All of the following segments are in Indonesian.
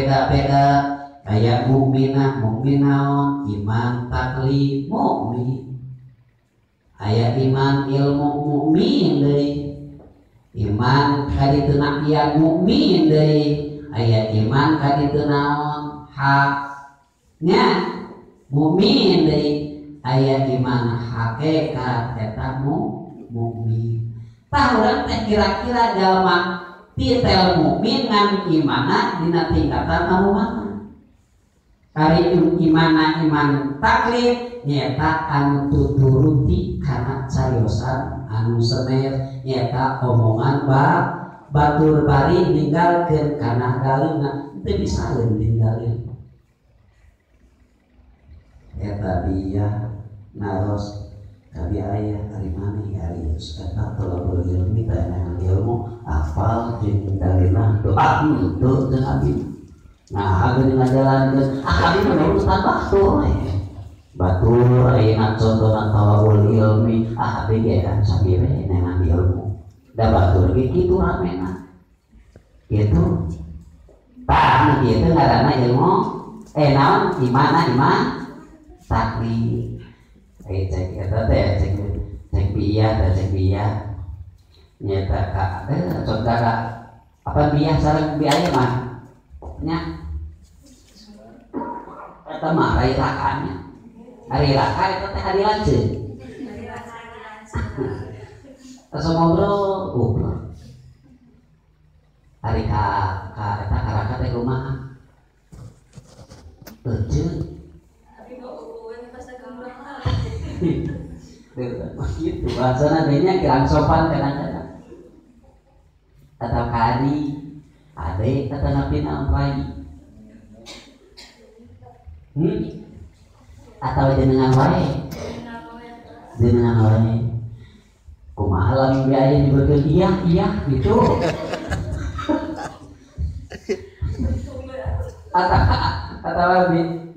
beda-beda kayak mukminah mukminaon iman taklif mukmin aya iman ilmu mukmin deui iman kaditu nakian mukmin deui aya iman kaditu naon haknya mukmin deui aya iman hakikat eta mukmin tah urang teh kira-kira jalma titel mukmin ngan imana dina tingkatan anu mana kari imana iman taklif nyata anu tuturuti kana cariosan anu sener nyata omongan batur bari ninggalkeun kana galeuna teu bisa ninggalkeun eta dia naros kabi ayah hari mana hari sekarang kalau berilmu tanya ilmu hafal jeung dalilna doa untuk dan abi nah ageun ngajalankeun abi mah urusan batur ayeuna contohna tawabul ilmi abi ge kan sabire nengan ilmu da batur ge kitu ramena kitu tah kitu ngaranna ilmu naon iman taklif cek eta teh cek biaya nyata ka saudara apa biaya sareng biaya mah nya eta mah hari rakanya hari raka eta teh hari lanceun terus ngobrol hari ka eta raka teh kumaha teu gitu bahasana banyak kirang sopan kadang-kadang atau kari ade kata nabi nampai atau jenengan wae kumaha lamun biaya dibeukeun iya gitu atau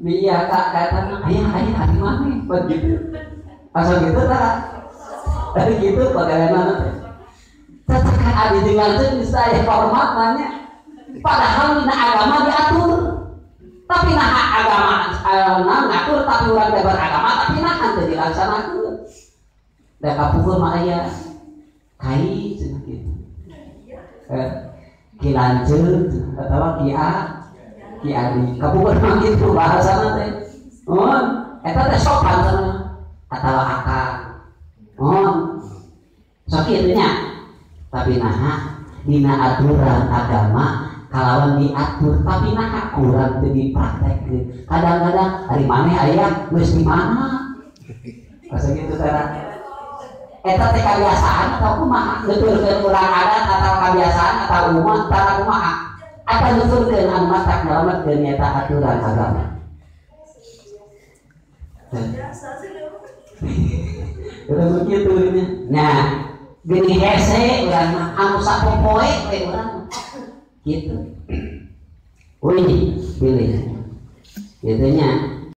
biaya kata ayah di mana begitu asal gitu dari gitu bagaimana cetakan adi dilanjut bisa ya hormat nanya padahal dina agama diatur tapi nah agama ngatur tapi orang lebar agama tapi nah henteu dilaksanakeun da kapukul mah aya kai cenah kitu ki lanceut atawa ki adi kapukul mah kitu bahasana teh eta teh sopan cenah atau akal sakitnya tapi nah dina aturan agama kalawan diatur tapi nah kurang teu dipraktekkeun kadang-kadang hari mana aya geus di mana asa kitu tara eta teh kebiasaan atau kumaha nuturkeun urang adat atau kebiasaan atau umat tara kumaha ata nuturkeun anu matak nyalametkeun eta aturan agama udah begitu ini. Nah, gini hese urang mah anu sapopoe we urang gitu. Wih, pilih. Gitunya